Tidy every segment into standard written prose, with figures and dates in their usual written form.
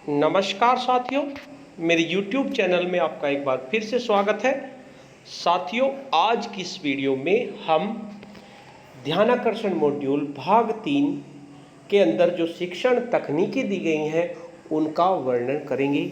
नमस्कार साथियों, मेरे YouTube चैनल में आपका एक बार फिर से स्वागत है। साथियों, आज की इस वीडियो में हम ध्यानाकर्षण मॉड्यूल भाग 3 के अंदर जो शिक्षण तकनीकें दी गई हैं उनका वर्णन करेंगे।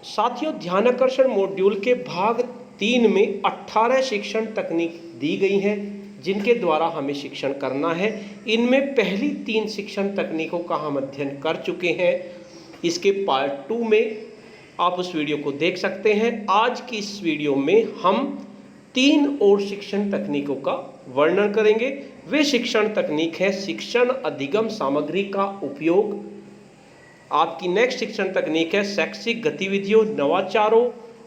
साथियों, ध्यानाकर्षण मॉड्यूल के भाग 3 में 18 शिक्षण तकनीक दी गई हैं जिनके द्वारा हमें शिक्षण करना है। इनमें पहली 3 शिक्षण तकनीकों का हम अध्ययन कर चुके हैं। इसके पार्ट 2 में आप उस वीडियो को देख सकते हैं। आज की इस वीडियो में हम 3 और शिक्षण तकनीकों का वर्णन करेंगे। वे शिक्षण तकनीक है शिक्षण अधिगम सामग्री का उपयोग। आपकी नेक्स्ट शिक्षण तकनीक है शैक्षिक गतिविधियों, नवाचारों,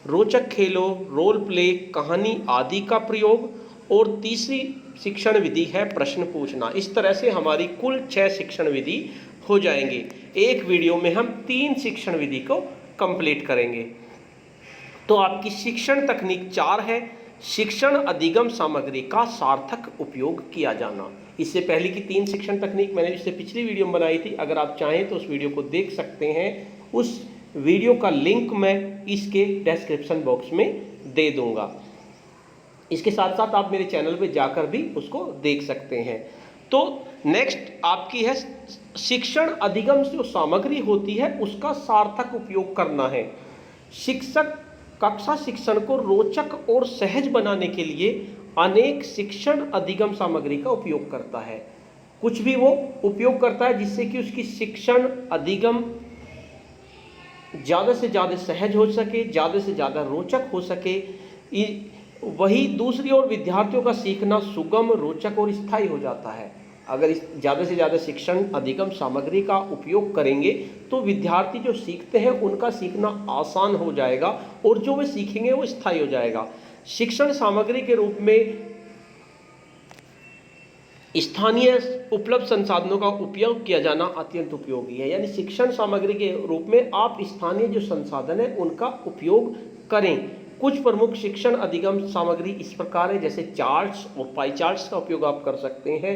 रोचक खेलों, रोल प्ले, कहानी आदि का प्रयोग। और तीसरी शिक्षण विधि है प्रश्न पूछना। इस तरह से हमारी कुल 6 शिक्षण विधि हो जाएंगे। एक वीडियो में हम 3 शिक्षण विधि को कंप्लीट करेंगे। तो आपकी शिक्षण तकनीक 4 है शिक्षण अधिगम सामग्री का सार्थक उपयोग किया जाना। इससे पहले की 3 शिक्षण तकनीक मैंने इससे पिछली वीडियो में बनाई थी। अगर आप चाहें तो उस वीडियो को देख सकते हैं। उस वीडियो का लिंक मैं इसके डिस्क्रिप्शन बॉक्स में दे दूंगा। इसके साथ साथ आप मेरे चैनल पे जाकर भी उसको देख सकते हैं। तो नेक्स्ट आपकी है शिक्षण अधिगम जो सामग्री होती है उसका सार्थक उपयोग करना है। शिक्षक कक्षा शिक्षण को रोचक और सहज बनाने के लिए अनेक शिक्षण अधिगम सामग्री का उपयोग करता है। कुछ भी वो उपयोग करता है जिससे कि उसकी शिक्षण अधिगम ज़्यादा से ज़्यादा सहज हो सके, ज़्यादा से ज़्यादा रोचक हो सके। वही दूसरी ओर विद्यार्थियों का सीखना सुगम, रोचक और स्थायी हो जाता है। अगर ज़्यादा से ज़्यादा शिक्षण अधिगम सामग्री का उपयोग करेंगे तो विद्यार्थी जो सीखते हैं उनका सीखना आसान हो जाएगा और जो वे सीखेंगे वो स्थायी हो जाएगा। शिक्षण सामग्री के रूप में स्थानीय उपलब्ध संसाधनों का उपयोग किया जाना अत्यंत उपयोगी है। यानी शिक्षण सामग्री के रूप में आप स्थानीय जो संसाधन है उनका उपयोग करें। कुछ प्रमुख शिक्षण अधिगम सामग्री इस प्रकार है, जैसे चार्ट्स और पाई चार्ट्स का उपयोग आप कर सकते हैं।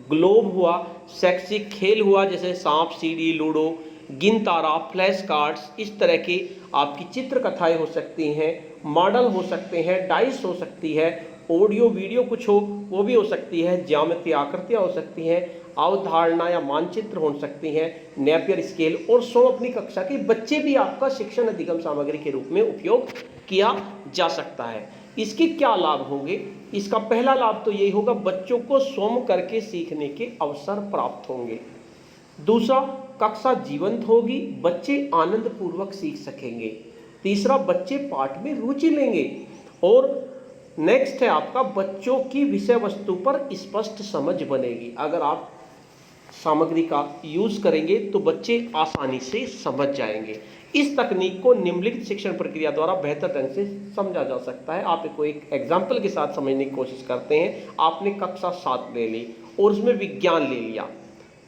ग्लोब हुआ, शैक्षिक खेल हुआ जैसे सांप सीढ़ी, लूडो, गिन तारा, फ्लैश कार्ड्स, इस तरह की आपकी चित्र कथाएं हो सकती हैं। मॉडल हो सकते हैं, डाइस हो सकती है, ऑडियो वीडियो कुछ हो वो भी हो सकती है, ज्यामितीय आकृतियाँ हो सकती हैं, अवधारणा या मानचित्र हो सकती हैं, नेपियर स्केल। और 100 अपनी कक्षा के बच्चे भी आपका शिक्षण अधिगम सामग्री के रूप में उपयोग किया जा सकता है। इसके क्या लाभ होंगे? इसका पहला लाभ तो यही होगा, बच्चों को स्वयं करके सीखने के अवसर प्राप्त होंगे। दूसरा, कक्षा जीवंत होगी, बच्चे आनंद पूर्वक सीख सकेंगे। तीसरा, बच्चे पाठ में रुचि लेंगे। और नेक्स्ट है आपका, बच्चों की विषय वस्तु पर स्पष्ट समझ बनेगी। अगर आप सामग्री का यूज करेंगे तो बच्चे आसानी से समझ जाएंगे। इस तकनीक को निम्नलिखित शिक्षण प्रक्रिया द्वारा बेहतर ढंग से समझा जा सकता है। आप इसको एक एग्जाम्पल के साथ समझने की कोशिश करते हैं। आपने कक्षा 7 ले ली और उसमें विज्ञान ले लिया,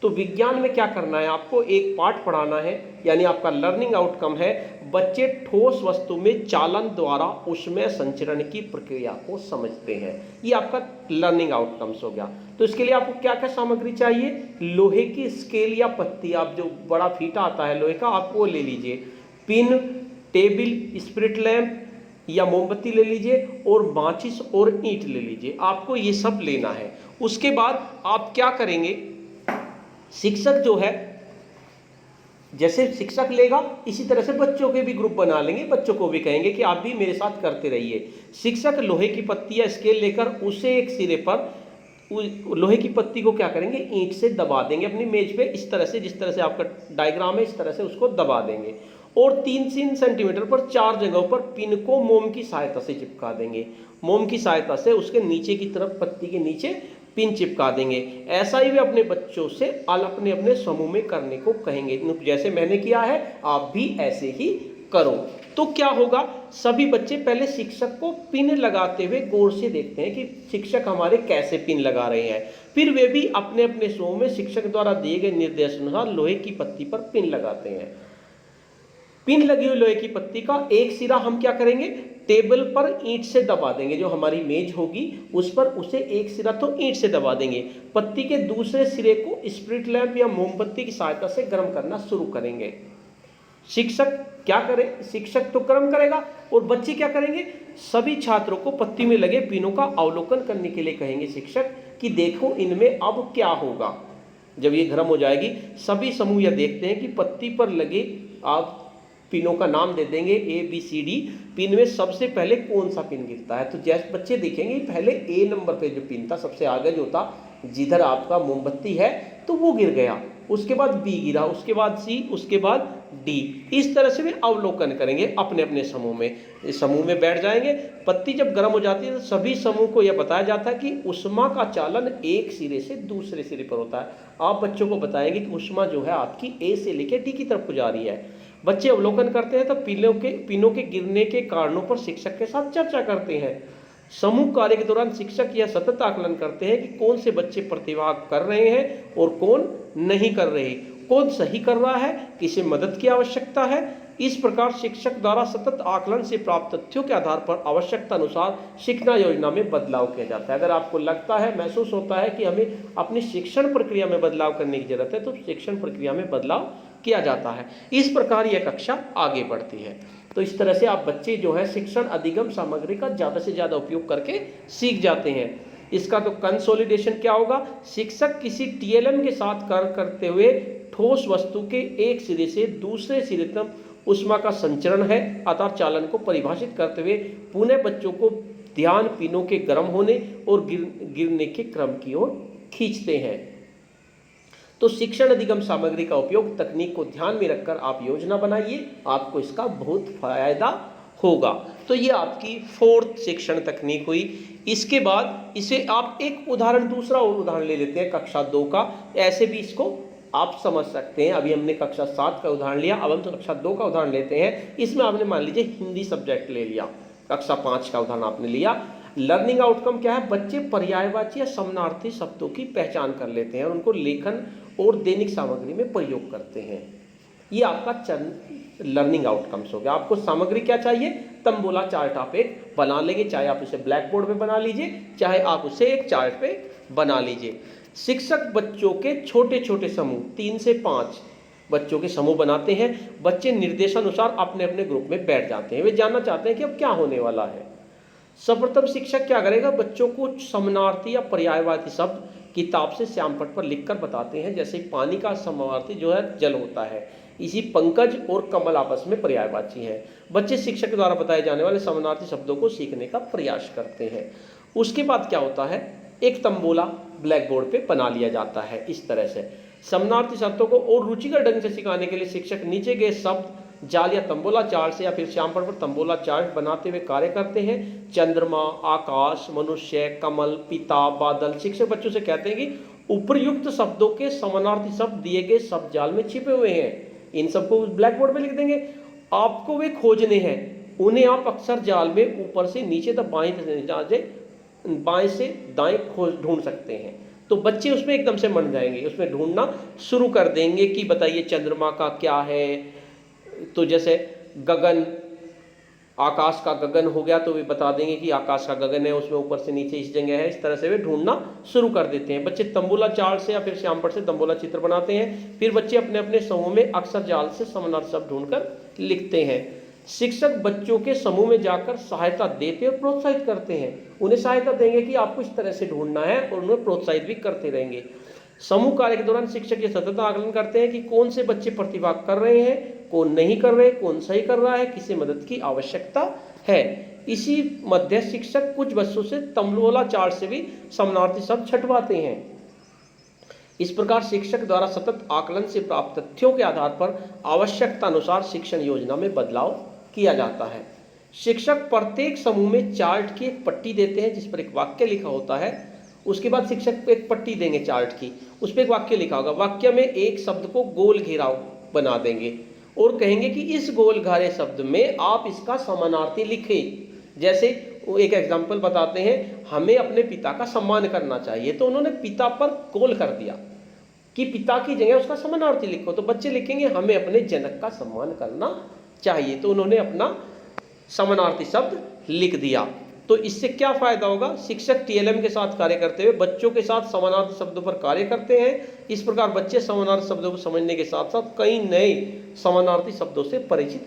तो विज्ञान में क्या करना है? आपको एक पाठ पढ़ाना है, यानी आपका लर्निंग आउटकम है बच्चे ठोस वस्तु में चालन द्वारा उसमें संचरण की प्रक्रिया को समझते हैं। ये आपका लर्निंग आउटकम्स हो गया। तो इसके लिए आपको क्या क्या सामग्री चाहिए? लोहे की स्केल या पत्ती, आप जो बड़ा फीता आता है लोहे का, आप वो ले लीजिए। पिन, टेबल, स्पिरिट लैंप या मोमबत्ती ले लीजिए, और माचिस और ईंट ले लीजिए। आपको ये सब लेना है। उसके बाद आप क्या करेंगे? शिक्षक जो है, जैसे शिक्षक लेगा इसी तरह से बच्चों के भी ग्रुप बना लेंगे। बच्चों को भी कहेंगे कि आप भी मेरे साथ करते रहिए। शिक्षक लोहे की पत्ती या स्केल लेकर उसे एक सिरे पर लोहे की पत्ती को क्या करेंगे? ईंट से दबा देंगे अपनी मेज पे, इस तरह से, जिस तरह से आपका डायग्राम है इस तरह से उसको दबा देंगे। और 3-3 सेंटीमीटर पर 4 जगहों पर पिन को मोम की सहायता से चिपका देंगे। मोम की सहायता से उसके नीचे की तरफ, पत्ती के नीचे पिन चिपका देंगे। ऐसा ही वे अपने बच्चों से अपने अपने समूह में करने को कहेंगे। जैसे मैंने किया है आप भी ऐसे ही करो। तो क्या होगा? सभी बच्चे पहले शिक्षक को पिन लगाते हुए गौर से देखते हैं कि शिक्षक हमारे कैसे पिन लगा रहे हैं। फिर वे भी अपने अपने समूह में शिक्षक द्वारा दिए गए निर्देशानुसार लोहे की पत्ती पर पिन लगाते हैं। पिन लगी हुई लोहे की पत्ती का एक सिरा हम क्या करेंगे? टेबल पर ईंट से दबा देंगे। जो हमारी मेज होगी उस पर उसे एक सिरा तो ईंट से दबा देंगे। पत्ती के दूसरे सिरे को स्पिरिट लैंप या मोमबत्ती की सहायता से गर्म करना शुरू करेंगे। शिक्षक क्या करे, शिक्षक तो कर्म करेगा और बच्चे क्या करेंगे, सभी छात्रों को पत्ती में लगे पिनों का अवलोकन करने के लिए कहेंगे शिक्षक कि देखो इनमें अब क्या होगा। जब ये गर्म हो जाएगी, सभी समूह यह देखते हैं कि पत्ती पर लगे आप पिनों का नाम दे देंगे ABCD, पिन में सबसे पहले कौन सा पिन गिरता है। तो जैसे बच्चे देखेंगे पहले A नंबर पे जो पिन था सबसे आगे जो था, जिधर आपका मोमबत्ती है तो वो गिर गया, उसके बाद B गिरा, उसके बाद C, उसके बाद D। इस तरह से वे अवलोकन करेंगे अपने अपने समूह में, इस समूह में बैठ जाएंगे। पत्ती जब गर्म हो जाती है तो सभी समूह को यह बताया जाता है कि ऊष्मा का चालन एक सिरे से दूसरे सिरे पर होता है। आप बच्चों को बताएंगे कि ऊष्मा जो है आपकी A से लेकर D की तरफ को जा रही है। बच्चे अवलोकन करते हैं तो पिनों के गिरने के कारणों पर शिक्षक के साथ चर्चा करते हैं। समूह कार्य के दौरान शिक्षक यह सतत आकलन करते हैं कि कौन से बच्चे प्रतिभा कर रहे हैं और कौन नहीं कर रहे, कौन सही कर रहा है, किसे मदद की आवश्यकता है। इस प्रकार शिक्षक द्वारा सतत आकलन से प्राप्त तथ्यों के आधार पर आवश्यकता अनुसार शिक्षण योजना में बदलाव किया जाता है। अगर आपको लगता है, महसूस होता है कि हमें अपनी शिक्षण प्रक्रिया में बदलाव करने की जरूरत है, तो शिक्षण प्रक्रिया में बदलाव किया जाता है। इस प्रकार यह कक्षा आगे बढ़ती है। तो इस तरह से आप बच्चे जो है शिक्षण अधिगम सामग्री का ज़्यादा से ज़्यादा उपयोग करके सीख जाते हैं। इसका तो कंसोलिडेशन क्या होगा, शिक्षक किसी TLM के साथ कार्य करते हुए ठोस वस्तु के एक सिरे से दूसरे सिरे तक ऊष्मा का संचरण है अर्थात चालन को परिभाषित करते हुए पुनः बच्चों को ध्यान पिनों के गर्म होने और गिरने के क्रम की ओर खींचते हैं। तो शिक्षण अधिगम सामग्री का उपयोग तकनीक को ध्यान में रखकर आप योजना बनाइए, आपको इसका बहुत फायदा होगा। तो ये आपकी 4th शिक्षण तकनीक हुई। इसके बाद इसे आप एक उदाहरण, दूसरा और उदाहरण ले लेते हैं कक्षा 2 का। ऐसे भी इसको आप समझ सकते हैं। अभी हमने कक्षा 7 का उदाहरण लिया, अब हम तो कक्षा 2 का उदाहरण लेते हैं। इसमें आपने मान लीजिए हिंदी सब्जेक्ट ले लिया, कक्षा 5 का उदाहरण आपने लिया। लर्निंग आउटकम क्या है, बच्चे पर्यायवाची या समानार्थी शब्दों की पहचान कर लेते हैं और उनको लेखन और दैनिक सामग्री में प्रयोग करते हैं। ये आपका लर्निंग आउटकम्स हो गया। आपको सामग्री क्या चाहिए, तंबोला चार्ट आप एक बना लेंगे, चाहे आप इसे ब्लैक बोर्ड पे बना लीजिए, चाहे आप उसे एक चार्ट पे बना लीजिए। शिक्षक बच्चों के छोटे छोटे समूह 3 से 5 बच्चों के समूह बनाते हैं। बच्चे निर्देशानुसार अपने अपने ग्रुप में बैठ जाते हैं। वे जानना चाहते हैं कि अब क्या होने वाला है। सर्वप्रथम शिक्षक क्या करेगा, बच्चों को समानार्थी या पर्यायवाची शब्द किताब से श्यामपट्ट पर लिखकर बताते हैं। जैसे पानी का समानार्थी जो है जल होता है, इसी पंकज और कमल आपस में पर्यायवाची है। बच्चे शिक्षक द्वारा बताए जाने वाले समानार्थी शब्दों को सीखने का प्रयास करते हैं। उसके बाद क्या होता है, एक तंबोला ब्लैक बोर्ड पे बना लिया जाता है। इस तरह से समानार्थी शब्दों को और रुचिकर ढंग से सिखाने के लिए शिक्षक नीचे गए शब्द जाल या तंबोला चार्ट से या फिर श्यामपट्ट पर तंबोला चार्ट बनाते हुए कार्य करते हैं। चंद्रमा, आकाश, मनुष्य, कमल, पिता, बादल। शिक्षक बच्चों से कहते हैं कि उपयुक्त शब्दों के समानार्थी शब्द दिए गए शब्द जाल में छिपे हुए हैं, इन सबको ब्लैक बोर्ड पे लिख देंगे। आपको वे खोजने हैं, उन्हें आप अक्सर जाल में ऊपर से नीचे तक बाएं से दाएं ढूंढ सकते हैं। तो बच्चे उसमें एकदम से मन जाएंगे, उसमें ढूंढना शुरू कर देंगे कि बताइए चंद्रमा का क्या है। तो जैसे गगन, आकाश का गगन हो गया तो वे बता देंगे कि आकाश का गगन है, उसमें ऊपर से नीचे इस जगह है। इस तरह से वे ढूंढना शुरू कर देते हैं। बच्चे तंबोला चार्ट से या फिर श्यामपट्ट से तंबोला चित्र बनाते हैं। फिर बच्चे अपने अपने समूह में अक्सर जाल से समानार्थी शब्द ढूंढकर लिखते हैं। शिक्षक बच्चों के समूह में जाकर सहायता देते और प्रोत्साहित करते हैं। उन्हें सहायता देंगे कि आपको इस तरह से ढूंढना है और उन्हें प्रोत्साहित भी करते रहेंगे। समूह कार्य के दौरान शिक्षक ये सतत आकलन करते हैं कि कौन से बच्चे प्रतिभा कर रहे हैं, कौन नहीं कर रहे, कौन सही कर रहा है, किसे मदद की आवश्यकता है। इसी मध्य शिक्षक कुछ बच्चों से तंबोला चार्ट से भी समानार्थी शब्द छंटवाते हैं। इस प्रकार शिक्षक द्वारा सतत आकलन से प्राप्त तथ्यों के आधार पर आवश्यकता अनुसार शिक्षण योजना में बदलाव किया जाता है। शिक्षक प्रत्येक समूह में चार्ट की एक पट्टी देते हैं जिस पर एक वाक्य लिखा होता है। उसके बाद शिक्षक एक पट्टी देंगे चार्ट की, उस पर एक वाक्य लिखा होगा। वाक्य में एक शब्द को गोल घेराव बना देंगे और कहेंगे कि इस गोल घेरे शब्द में आप इसका समानार्थी लिखें। जैसे वो एक एग्जाम्पल बताते हैं, हमें अपने पिता का सम्मान करना चाहिए, तो उन्होंने पिता पर गोल कर दिया कि पिता की जगह उसका समानार्थी लिखो। तो बच्चे लिखेंगे हमें अपने जनक का सम्मान करना चाहिए, तो उन्होंने अपना समानार्थी शब्द लिख दिया। तो इससे क्या फायदा होगा? शिक्षक टीएलएम के साथ कार्य करते हुए बच्चों के साथ समानार्थी शब्दों पर कार्य करते हैं। इस प्रकार बच्चे समानार्थी शब्दों को समझने के साथ साथ कई नए समानार्थी शब्दों से परिचित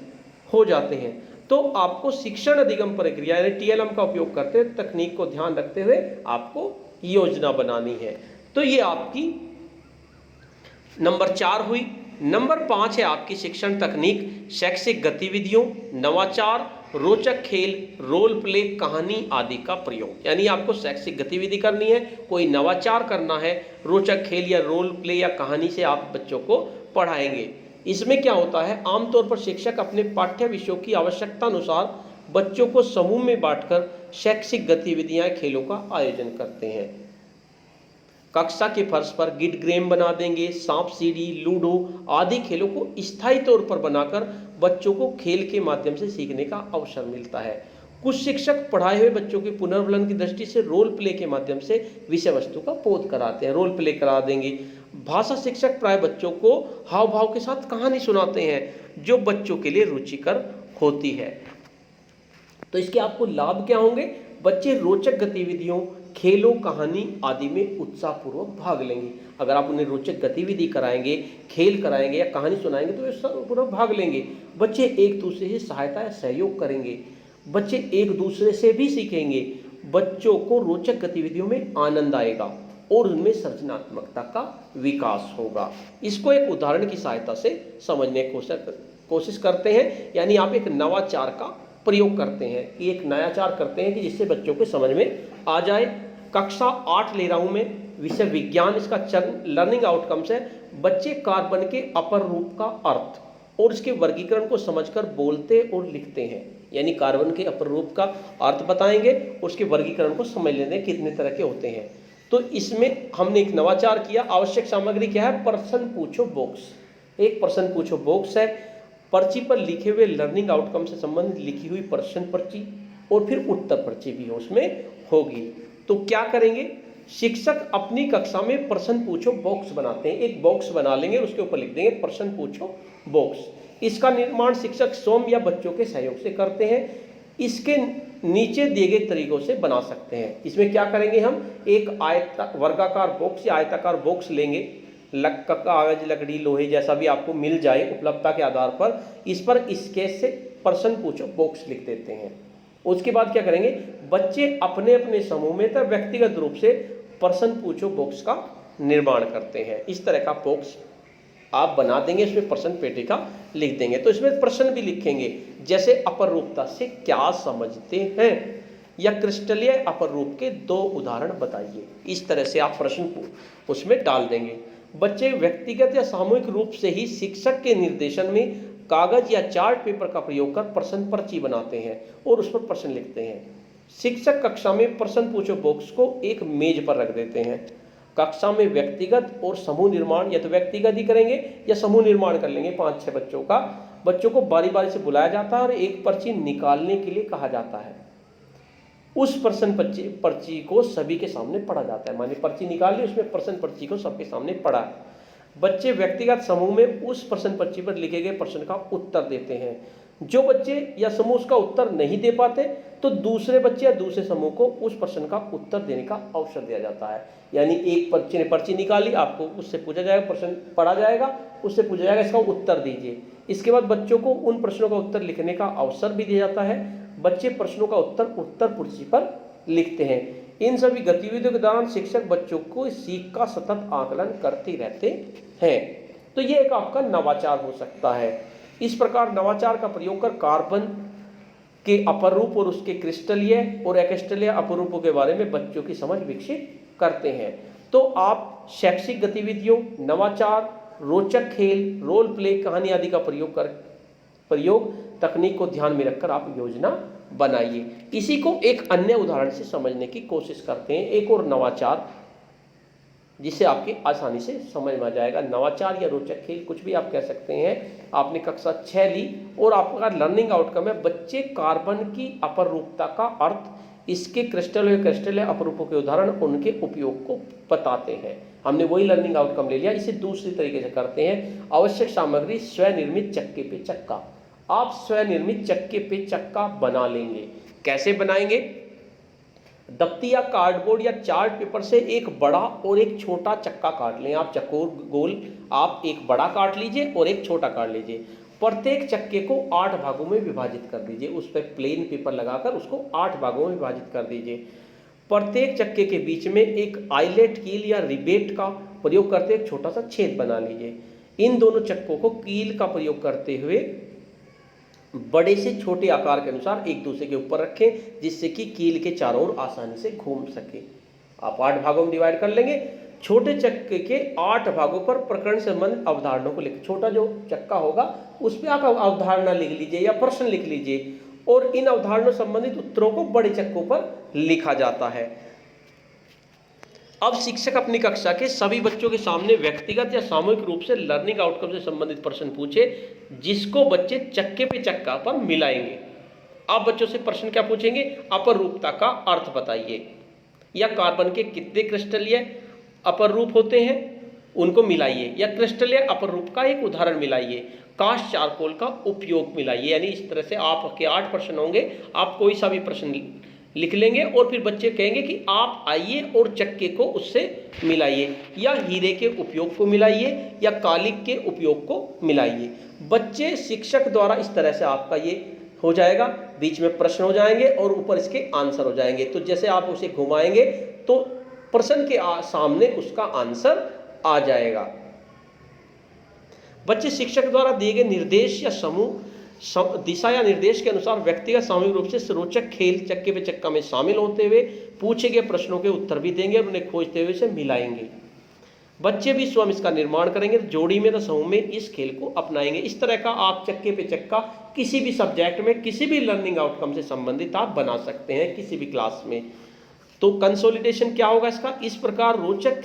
हो जाते हैं। तो आपको शिक्षण अधिगम प्रक्रिया यानी टीएलएम का उपयोग करते हुए तकनीक को ध्यान रखते हुए आपको योजना बनानी है। तो ये आपकी नंबर 4 हुई। नंबर 5 है आपकी शिक्षण तकनीक शैक्षिक गतिविधियों, नवाचार, रोचक खेल, रोल प्ले, कहानी आदि का प्रयोग। यानी आपको शैक्षिक गतिविधि करनी है, कोई नवाचार करना है, रोचक खेल या रोल प्ले या कहानी से आप बच्चों को पढ़ाएंगे। इसमें क्या होता है, आमतौर पर शिक्षक अपने पाठ्य विषयों की आवश्यकता अनुसार बच्चों को समूह में बांटकर शैक्षिक गतिविधियां, खेलों का आयोजन करते हैं। कक्षा के फर्श पर गिड गेम बना देंगे, सांप सीढ़ी, लूडो आदि खेलों को स्थायी तौर पर बनाकर बच्चों को खेल के माध्यम से सीखने का अवसर मिलता है। कुछ शिक्षक पढ़ाए हुए बच्चों के पुनर्वलन की दृष्टि से रोल प्ले के माध्यम से विषय वस्तु का बोध कराते हैं, रोल प्ले करा देंगे। भाषा शिक्षक प्राय बच्चों को हाव भाव के साथ कहानी सुनाते हैं जो बच्चों के लिए रुचिकर होती है। तो इसके आपको लाभ क्या होंगे? बच्चे रोचक गतिविधियों, खेलों, कहानी आदि में उत्साहपूर्वक भाग लेंगे। अगर आप उन्हें रोचक गतिविधि कराएंगे, खेल कराएंगे या कहानी सुनाएंगे तो वे उत्साहपूर्वक भाग लेंगे। बच्चे एक दूसरे से सहायता या सहयोग करेंगे, बच्चे एक दूसरे से भी सीखेंगे। बच्चों को रोचक गतिविधियों में आनंद आएगा और उनमें सृजनात्मकता का विकास होगा। इसको एक उदाहरण की सहायता से समझने की कोशिश करते हैं। यानी आप एक नवाचार का प्रयोग करते हैं कि एक नयाचार करते हैं कि जिससे बच्चों को समझ में आ जाए। कक्षा 8 ले रहा हूं मैं, विषय विज्ञान, इसका लर्निंग आउटकम्स है। बच्चे कार्बन के अपर रूप का अर्थ और इसके वर्गीकरण को समझकर बोलते और लिखते हैं। यानी कार्बन के अपर रूप का अर्थ बताएंगे, उसके वर्गीकरण को समझ लेंगे कितने तरह के होते हैं। तो इसमें हमने एक नवाचार किया। आवश्यक सामग्री क्या है? प्रश्न पूछो बॉक्स। एक प्रश्न पूछो बॉक्स है, पर्ची पर लिखे हुए लर्निंग आउटकम से संबंधित लिखी हुई प्रश्न पर्ची और फिर उत्तर पर्ची भी उसमें होगी। तो क्या करेंगे? शिक्षक अपनी कक्षा में प्रश्न पूछो बॉक्स बनाते हैं। एक बॉक्स बना लेंगे, उसके ऊपर लिख देंगे प्रश्न पूछो बॉक्स। इसका निर्माण शिक्षक स्वयं या बच्चों के सहयोग से करते हैं। इसके नीचे दिए गए तरीकों से बना सकते हैं। इसमें क्या करेंगे? हम एक वर्गाकार बॉक्स या आयताकार बॉक्स लेंगे, कागज, लकड़ी, लोहे जैसा भी आपको मिल जाए उपलब्धता के आधार पर, इस पर स्केच से प्रश्न पूछो बॉक्स लिख देते हैं। उसके बाद क्या करेंगे? बच्चे अपने अपने समूह में तथा व्यक्तिगत रूप से प्रश्न पूछो बॉक्स का निर्माण करते हैं। इस तरह का बॉक्स आप बना देंगे, इसमें प्रश्न पेटिका लिख देंगे। तो इसमें प्रश्न भी लिखेंगे, जैसे अपरूपता से क्या समझते हैं या क्रिस्टलीय अपर रूप के 2 उदाहरण बताइए। इस तरह से आप प्रश्न को उसमें डाल देंगे। बच्चे व्यक्तिगत या सामूहिक रूप से ही शिक्षक के निर्देशन में कागज या चार्ट पेपर का प्रयोग कर प्रश्न पर्ची बनाते हैं और उस पर प्रश्न लिखते हैं। शिक्षक कक्षा में प्रश्न पूछो बॉक्स को एक मेज पर रख देते हैं। कक्षा में व्यक्तिगत और समूह निर्माण या तो व्यक्तिगत ही करेंगे या समूह निर्माण कर लेंगे 5-6 बच्चों का। बच्चों को बारी बारी से बुलाया जाता है और एक पर्ची निकालने के लिए कहा जाता है। उस प्रश्न पर्ची को सभी के सामने पढ़ा जाता है। माने पर्ची निकाल ली, उसमें प्रश्न पर्ची को सबके सामने पढ़ा। बच्चे व्यक्तिगत समूह में उस प्रश्न पर्ची पर लिखे गए प्रश्न का उत्तर देते हैं। जो बच्चे या समूह उसका उत्तर नहीं दे पाते तो दूसरे बच्चे या दूसरे समूह को उस प्रश्न का उत्तर देने का अवसर दिया जाता है। यानी एक बच्चे ने पर्ची निकाली, आपको उससे पूछा जाएगा, प्रश्न पढ़ा जाएगा, उससे पूछा जाएगा इसका उत्तर दीजिए। इसके बाद बच्चों को उन प्रश्नों का उत्तर लिखने का अवसर भी दिया जाता है। बच्चे प्रश्नों का उत्तर पर्ची पर लिखते हैं। इन सभी गतिविधियों के दौरान शिक्षक बच्चों को सीख का सतत आकलन करते रहते हैं। तो ये एक आपका नवाचार हो सकता है। इस प्रकार नवाचार का प्रयोग कर कार्बन के अपर रूप और उसके क्रिस्टलीय और एक्रिस्टलीय अपर रूपों के बारे में बच्चों की समझ विकसित करते हैं। तो आप शैक्षिक गतिविधियों, नवाचार, रोचक खेल, रोल प्ले, कहानी आदि का प्रयोग तकनीक को ध्यान में रखकर आप योजना बनाइए। इसी को एक अन्य उदाहरण से समझने की कोशिश करते हैं। एक और नवाचार जिसे आपके आसानी से समझ में आ जाएगा। नवाचार या रोचक खेल कुछ भी आप कह सकते हैं। आपने कक्षा 6 ली और आपका लर्निंग आउटकम है बच्चे कार्बन की अपरूपता का अर्थ, इसके क्रिस्टल अपरूपों के उदाहरण, उनके उपयोग को बताते हैं। हमने वही लर्निंग आउटकम ले लिया। इसे दूसरी तरीके से करते हैं। आवश्यक सामग्री स्वनिर्मित चक्के पे चक्का। आप स्वनिर्मित चक्के पे चक्का बना लेंगे। कैसे बनाएंगे? दफ्ती या कार्डबोर्ड या चार्ट पेपर से एक बड़ा और एक छोटा चक्का काट लें। आप चकोर गोल आप एक बड़ा काट लीजिए और एक छोटा काट लीजिए। प्रत्येक चक्के को 8 भागों में विभाजित कर दीजिए। उस पर प्लेन पेपर लगाकर उसको 8 भागों में विभाजित कर दीजिए। प्रत्येक चक्के के बीच में एक आइलेट कील या रिबेट का प्रयोग करते एक छोटा सा छेद बना लीजिए। इन दोनों चक्कों को कील का प्रयोग करते हुए बड़े से छोटे आकार के अनुसार एक दूसरे के ऊपर रखें, जिससे कि कील के चारों ओर आसानी से घूम सके। आप 8 भागों में डिवाइड कर लेंगे। छोटे चक्के के 8 भागों पर प्रकरण से संबंधित अवधारणाओं को लिख, छोटा जो चक्का होगा उस पर आप अवधारणा लिख लीजिए या प्रश्न लिख लीजिए, और इन अवधारणाओं संबंधित उत्तरों को बड़े चक्कों पर लिखा जाता है। अब शिक्षक अपनी कक्षा के सभी बच्चों के सामने व्यक्तिगत या सामूहिक रूप से लर्निंग आउटकम से संबंधित प्रश्न पूछे, जिसको बच्चे चक्के पे चक्का पर मिलाएंगे। आप बच्चों से प्रश्न क्या पूछेंगे? अपर रूपता का अर्थ बताइए, या कार्बन के कितने क्रिस्टलीय अपर रूप होते हैं उनको मिलाइए, या क्रिस्टलीय अपर रूप का एक उदाहरण मिलाइए, कास्ट चारकोल का उपयोग मिलाइए। यानी इस तरह से आपके 8 प्रश्न होंगे। आप कोई सा भी प्रश्न लिख लेंगे और फिर बच्चे कहेंगे कि आप आइए और चक्के को उससे मिलाइए, या हीरे के उपयोग को मिलाइए, या कालिक के उपयोग को मिलाइए। बच्चे शिक्षक द्वारा इस तरह से आपका ये हो जाएगा, बीच में प्रश्न हो जाएंगे और ऊपर इसके आंसर हो जाएंगे। तो जैसे आप उसे घुमाएंगे तो प्रश्न के सामने उसका आंसर आ जाएगा। बच्चे शिक्षक द्वारा दिए गए निर्देश या समूह दिशा या निर्देश के अनुसार व्यक्तिगत सामूहिक रूप से रोचक खेल चक्के पे चक्का में शामिल होते हुए पूछे गए प्रश्नों के उत्तर भी देंगे और उन्हें खोजते हुए इसे मिलाएंगे। बच्चे भी स्वयं इसका निर्माण करेंगे, जोड़ी में या समूह में इस खेल को अपनाएंगे। इस तरह का आप चक्के पे चक्का किसी भी सब्जेक्ट में किसी भी लर्निंग आउटकम से संबंधित आप बना सकते हैं किसी भी क्लास में। तो कंसोलिडेशन क्या होगा इसका? इस प्रकार रोचक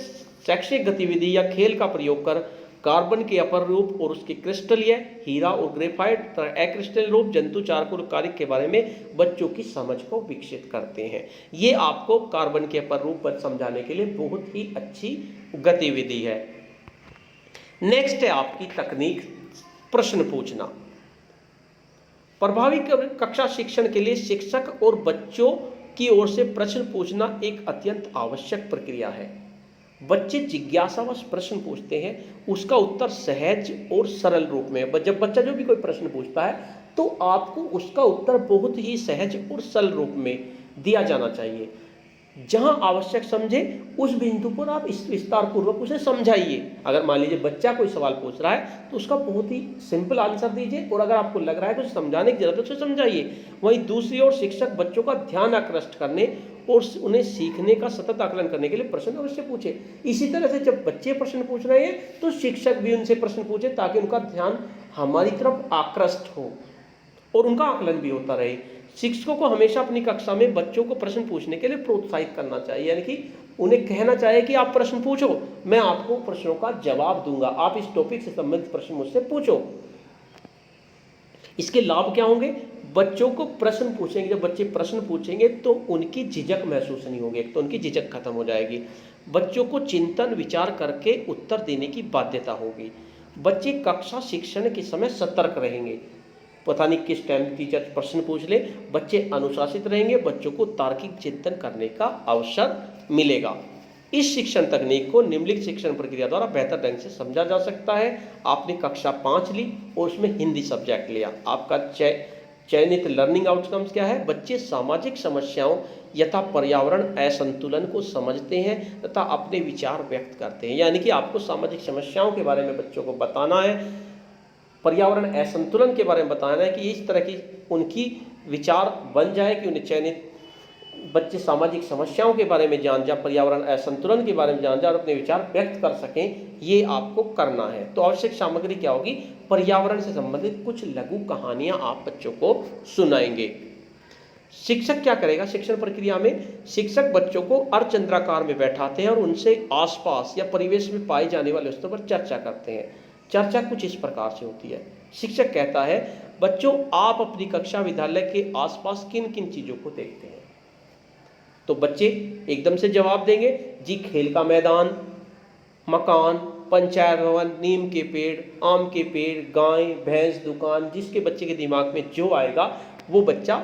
शैक्षिक गतिविधि या खेल का प्रयोग कर कार्बन के अपर रूप और उसके क्रिस्टलीय हीरा और ग्रेफाइट अक्रिस्टल रूप जंतु चारकोल कालिक के बारे में बच्चों की समझ को विकसित करते हैं। ये आपको कार्बन के अपर रूप पर समझाने के लिए बहुत ही अच्छी गतिविधि है। नेक्स्ट है आपकी तकनीक प्रश्न पूछना। प्रभावी कक्षा शिक्षण के लिए शिक्षक और बच्चों की ओर से प्रश्न पूछना एक अत्यंत आवश्यक प्रक्रिया है। बच्चे जिज्ञासावश प्रश्न पूछते हैं, उसका उत्तर सहज और सरल रूप में। जब बच्चा जो भी कोई प्रश्न पूछता है तो आपको उसका उत्तर बहुत ही सहज और सरल रूप में दिया जाना चाहिए। जहां आवश्यक समझे उस बिंदु पर आप इस विस्तार पूर्वक उसे समझाइए। अगर मान लीजिए बच्चा कोई सवाल पूछ रहा है तो उसका बहुत ही सिंपल आंसर दीजिए, और अगर आपको लग रहा है तो समझाने की जरूरत है उसे समझाइए। वहीं दूसरी ओर शिक्षक बच्चों का ध्यान आकृष्ट करने और उन्हें सीखने का सतत आकलन करने के लिए प्रश्न अवश्य पूछे। इसी तरह से जब बच्चे प्रश्न पूछ रहे हैं तो शिक्षक भी उनसे प्रश्न पूछे, ताकि उनका ध्यान हमारी तरफ आकृष्ट हो और उनका आकलन भी होता रहे। शिक्षकों को हमेशा अपनी कक्षा में बच्चों को प्रश्न पूछने के लिए प्रोत्साहित करना चाहिए, यानी कि उन्हें कहना चाहिए कि आप प्रश्न पूछो, मैं आपको प्रश्नों का जवाब दूंगा, आप इस टॉपिक से संबंधित प्रश्न मुझसे पूछो। इसके लाभ क्या होंगे? बच्चों को प्रश्न पूछेंगे, जब बच्चे प्रश्न पूछेंगे तो उनकी झिझक महसूस नहीं होगी, तो उनकी झिझक खत्म हो जाएगी। बच्चों को चिंतन विचार करके उत्तर देने की बाध्यता होगी। बच्चे कक्षा शिक्षण के समय सतर्क रहेंगे। पता नहीं किस टाइम टीचर प्रश्न पूछ ले, बच्चे अनुशासित रहेंगे, बच्चों को तार्किक चिंतन करने का अवसर मिलेगा। इस शिक्षण तकनीक को निम्नलिखित शिक्षण प्रक्रिया द्वारा बेहतर ढंग से समझा जा सकता है। आपने कक्षा 5 ली और उसमें हिंदी सब्जेक्ट लिया, आपका चयनित लर्निंग आउटकम्स क्या है? बच्चे सामाजिक समस्याओं यथा पर्यावरण असंतुलन को समझते हैं तथा अपने विचार व्यक्त करते हैं। यानी कि आपको सामाजिक समस्याओं के बारे में बच्चों को बताना है, पर्यावरण असंतुलन के बारे में बताना है कि इस तरह की उनकी विचार बन जाए कि उन्हें चयनित बच्चे सामाजिक समस्याओं के बारे में जान जाए, पर्यावरण असंतुलन के बारे में जान जाए और अपने विचार व्यक्त कर सकें, ये आपको करना है। तो आवश्यक सामग्री क्या होगी? पर्यावरण से संबंधित कुछ लघु कहानियां आप बच्चों को सुनाएंगे। शिक्षक क्या करेगा? शिक्षण प्रक्रिया में शिक्षक बच्चों को अर्धचंद्राकार में बैठाते हैं और उनसे आसपास या परिवेश में पाई जाने वाले वस्तुओं पर चर्चा करते हैं। चर्चा कुछ इस प्रकार से होती है। शिक्षक कहता है, बच्चों आप अपनी कक्षा विद्यालय के आसपास किन किन चीजों को देखते हैं? तो बच्चे एकदम से जवाब देंगे, जी खेल का मैदान, मकान, पंचायत भवन, नीम के पेड़, आम के पेड़, गाय भैंस, दुकान। जिसके बच्चे के दिमाग में जो आएगा वो बच्चा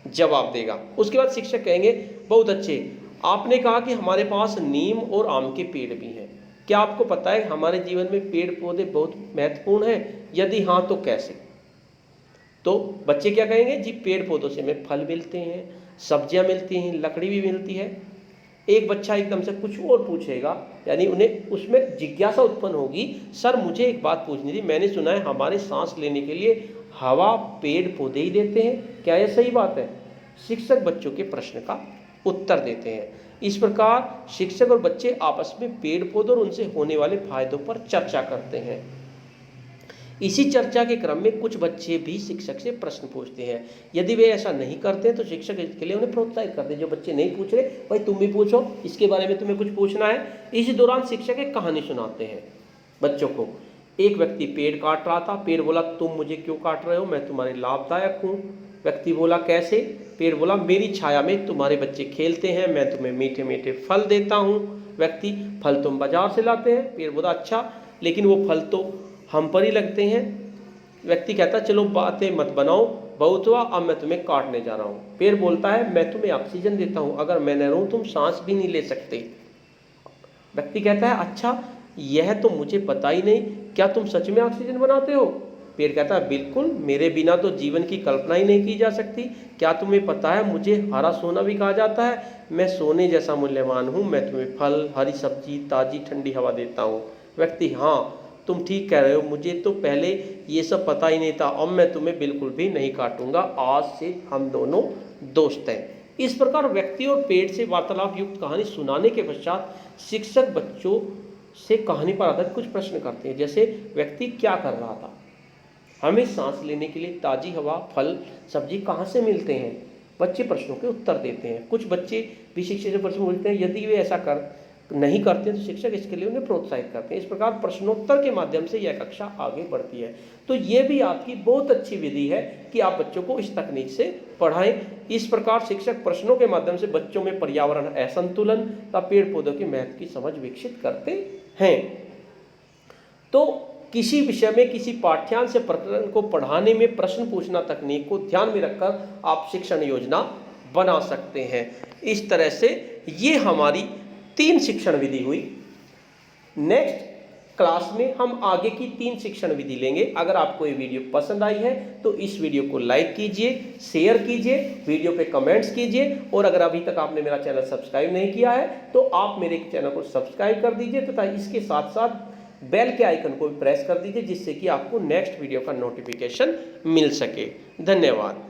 जवाब देगा। उसके बाद शिक्षक कहेंगे बहुत अच्छे, आपने कहा कि हमारे पास नीम और आम के पेड़ भी हैं, क्या आपको पता है हमारे जीवन में पेड़ पौधे बहुत महत्वपूर्ण हैं? यदि हाँ तो कैसे? तो बच्चे क्या कहेंगे, जी पेड़ पौधों से हमें फल मिलते हैं, सब्जियां मिलती हैं, लकड़ी भी मिलती है। एक बच्चा एकदम से कुछ और पूछेगा, यानी उन्हें उसमें जिज्ञासा उत्पन्न होगी, सर मुझे एक बात पूछनी थी, मैंने सुना है हमारे सांस लेने के लिए हवा पेड़ पौधे ही देते हैं, क्या यह सही बात है? शिक्षक बच्चों के प्रश्न का उत्तर देते हैं। इस प्रकार शिक्षक और बच्चे आपस में पेड़ पौधों और उनसे होने वाले फायदों पर चर्चा करते हैं। इसी चर्चा के क्रम में कुछ बच्चे भी शिक्षक से प्रश्न पूछते हैं। यदि वे ऐसा नहीं करते हैं तो शिक्षक इसके लिए उन्हें प्रोत्साहित करते हैं। जो बच्चे नहीं पूछ रहे, भाई तुम भी पूछो, इसके बारे में तुम्हें कुछ पूछना है। इस दौरान शिक्षक एक कहानी सुनाते हैं बच्चों को। एक व्यक्ति पेड़ काट रहा था, पेड़ बोला तुम मुझे क्यों काट रहे हो, मैं तुम्हारे लाभदायक हूँ। व्यक्ति बोला कैसे? पेड़ बोला मेरी छाया में तुम्हारे बच्चे खेलते हैं, मैं तुम्हें मीठे मीठे फल देता हूँ। व्यक्ति, फल तुम बाजार से लाते हैं। पेड़ बोला अच्छा, लेकिन वो फल तो हम पर ही लगते हैं। व्यक्ति कहता चलो बातें मत बनाओ, बहुत हुआ, अब मैं तुम्हें काटने जा रहा हूँ। पेड़ बोलता है मैं तुम्हें ऑक्सीजन देता हूँ, अगर मैं न रहूँ तुम सांस भी नहीं ले सकते। व्यक्ति कहता है अच्छा, यह तो मुझे पता ही नहीं, क्या तुम सच में ऑक्सीजन बनाते हो? पेड़ कहता है बिल्कुल, मेरे बिना तो जीवन की कल्पना ही नहीं की जा सकती। क्या तुम्हें पता है मुझे हरा सोना भी कहा जाता है, मैं सोने जैसा मूल्यवान हूँ, मैं तुम्हें फल, हरी सब्जी, ताज़ी ठंडी हवा देता हूँ। व्यक्ति, हाँ तुम ठीक कह रहे हो, मुझे तो पहले ये सब पता ही नहीं था, अब मैं तुम्हें बिल्कुल भी नहीं काटूंगा, आज से हम दोनों दोस्त हैं। इस प्रकार व्यक्ति और पेड़ से वार्तालाप युक्त कहानी सुनाने के पश्चात शिक्षक बच्चों से कहानी पर आधारित कुछ प्रश्न करते हैं। जैसे व्यक्ति क्या कर रहा था, हमें सांस लेने के लिए ताज़ी हवा, फल, सब्जी कहाँ से मिलते हैं? बच्चे प्रश्नों के उत्तर देते हैं। कुछ बच्चे भी शिक्षक से प्रश्न पूछते हैं, यदि वे ऐसा नहीं करते तो शिक्षक इसके लिए उन्हें प्रोत्साहित करते हैं। इस प्रकार प्रश्नोत्तर के माध्यम से यह कक्षा आगे बढ़ती है। तो ये भी आपकी बहुत अच्छी विधि है कि आप बच्चों को इस तकनीक से पढ़ाएं। इस प्रकार शिक्षक प्रश्नों के माध्यम से बच्चों में पर्यावरण असंतुलन का, पेड़ पौधों के महत्व की समझ विकसित करते हैं। तो किसी विषय में किसी पाठ्यांश से प्रकरण को पढ़ाने में प्रश्न पूछना तकनीक को ध्यान में रखकर आप शिक्षण योजना बना सकते हैं। इस तरह से ये हमारी 3 शिक्षण विधि हुई। नेक्स्ट क्लास में हम आगे की 3 शिक्षण विधि लेंगे। अगर आपको ये वीडियो पसंद आई है तो इस वीडियो को लाइक कीजिए, शेयर कीजिए, वीडियो पे कमेंट्स कीजिए, और अगर अभी तक आपने मेरा चैनल सब्सक्राइब नहीं किया है तो आप मेरे चैनल को सब्सक्राइब कर दीजिए तथा इसके साथ साथ बेल के आइकन को भी प्रेस कर दीजिए, जिससे कि आपको नेक्स्ट वीडियो का नोटिफिकेशन मिल सके। धन्यवाद।